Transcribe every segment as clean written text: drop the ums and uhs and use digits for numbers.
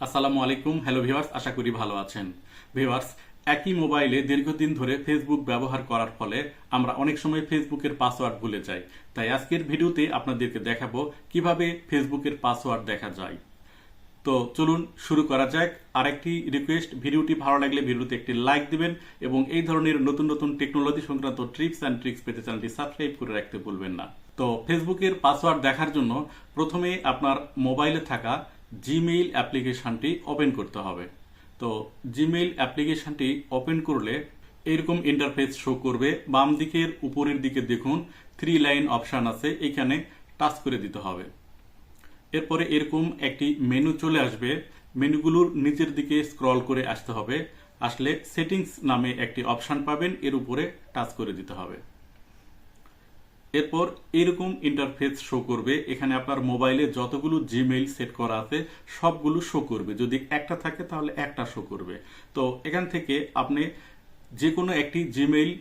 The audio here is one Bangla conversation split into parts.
আসসালামু আলাইকুম। হ্যালো ভিউয়ার্স, আশা করি ভালো আছেন। ভিউয়ার্স, একই মোবাইলে দীর্ঘদিন ধরে ফেসবুক ব্যবহার করার ফলে আমরা অনেক সময় ফেসবুকের পাসওয়ার্ড ভুলে যাই। তাই আজকের ভিডিওতে আপনাদেরকে দেখাবো কিভাবে ফেসবুকের পাসওয়ার্ড দেখা যায়। তো চলুন শুরু করা যাক। আরেকটি রিকোয়েস্ট, ভিডিওটি ভালো লাগলে ভিডিওতে একটি লাইক দিবেন এবং এই ধরনের নতুন নতুন টেকনোলজি সংক্রান্ত টিপস অ্যান্ড ট্রিক্স পেতে চ্যানেলটি সাবস্ক্রাইব করে রাখতে ভুলবেন না। তো ফেসবুকের পাসওয়ার্ড দেখার জন্য প্রথমে আপনার মোবাইলে থাকা জিমেইল অ্যাপ্লিকেশনটি ওপেন করতে হবে। তো জিমেইল অ্যাপ্লিকেশনটি ওপেন করলে এরকম ইন্টারফেস শো করবে। বাম দিকের উপরের দিকে দেখুন 3 লাইন অপশন আছে, এখানে টাচ করে দিতে হবে। এরপরে এরকম একটি মেনু চলে আসবে। মেনুগুলোর নিচের দিকে স্ক্রল করে আসতে হবে। আসলে সেটিংস নামে একটি অপশন পাবেন, এর উপরে টাচ করে দিতে হবে। এরপর এরকম ইন্টারফেস শো করবে। এখানে আপনার মোবাইলে যতগুলো জিমেইল সেট করা আছে সবগুলো শো করবে। যদি একটা থাকে তাহলে একটা শো করবে। তো এখান থেকে আপনি যে কোনো একটি জিমেইল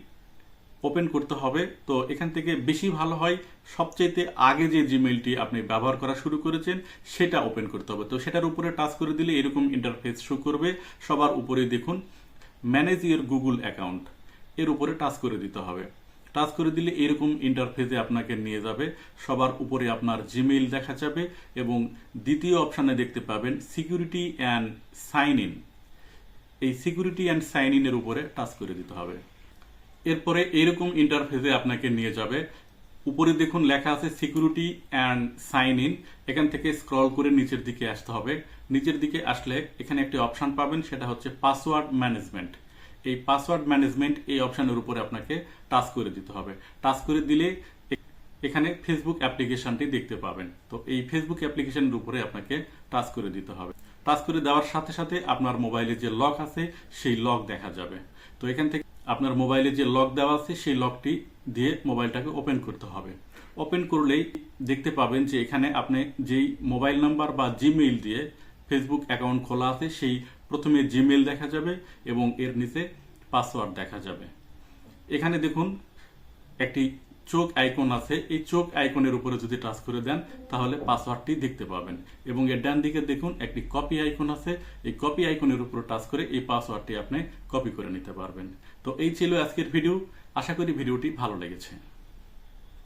ওপেন করতে হবে। তো এখান থেকে বেশি ভালো হয় সবচাইতে আগে যে জিমেইলটি আপনি ব্যবহার করা শুরু করেছেন সেটা ওপেন করতে হবে। তো সেটার উপরে টাচ করে দিলে এরকম ইন্টারফেস শো করবে। সবার উপরে দেখুন ম্যানেজ ইওর গুগল অ্যাকাউন্ট, এর উপরে টাচ করে দিতে হবে। টাচ করে দিলে এরকম ইন্টারফেসে আপনাকে নিয়ে যাবে। সবার উপরে আপনার জিমেইল দেখা যাবে এবং দ্বিতীয় অপশানে দেখতে পাবেন সিকিউরিটি অ্যান্ড সাইন ইন। এই সিকিউরিটি অ্যান্ড সাইন ইন এর উপরে টাচ করে দিতে হবে। এরপরে এরকম ইন্টারফেসে আপনাকে নিয়ে যাবে। উপরে দেখুন লেখা আছে সিকিউরিটি অ্যান্ড সাইন ইন। এখান থেকে স্ক্রল করে নিচের দিকে আসতে হবে। নিচের দিকে আসলে এখানে একটি অপশন পাবেন, সেটা হচ্ছে পাসওয়ার্ড ম্যানেজমেন্ট। এই পাসওয়ার্ড ম্যানেজমেন্ট এই অপশনের উপরে আপনাকে টাচ করে দিতে হবে। টাচ করে দিলে এখানে ফেসবুক অ্যাপ্লিকেশনটি দেখতে পাবেন। তো এই ফেসবুক অ্যাপ্লিকেশনের উপরে আপনাকে টাচ করে দিতে হবে। টাচ করে দেওয়ার সাথে সাথে আপনার মোবাইলে যে লক আছে সেই লক দেখা যাবে। তো এখান থেকে আপনার মোবাইলে যে লক দেওয়া আছে সেই লকটি দিয়ে মোবাইলটাকে ওপেন করতে হবে। ওপেন করলেই দেখতে পাবেন যে এখানে আপনি যেই মোবাইল নাম্বার বা জিমেইল দিয়ে ফেসবুক অ্যাকাউন্ট খোলা আছে সেই প্রথমে জিমেইল দেখা যাবে এবং এর নিচে পাসওয়ার্ড দেখা যাবে। এখানে দেখুন একটি চোখ আইকন আছে, এই চোখ আইকনের উপরে যদি টাচ করে দেন তাহলে পাসওয়ার্ডটি দেখতে পাবেন এবং এর ডান দিকে দেখুন একটি কপি আইকন আছে। এই কপি আইকনের উপরে টাচ করে এই পাসওয়ার্ডটি আপনি কপি করে নিতে পারবেন। তো এই ছিল আজকের ভিডিও। আশা করি ভিডিওটি ভালো লেগেছে।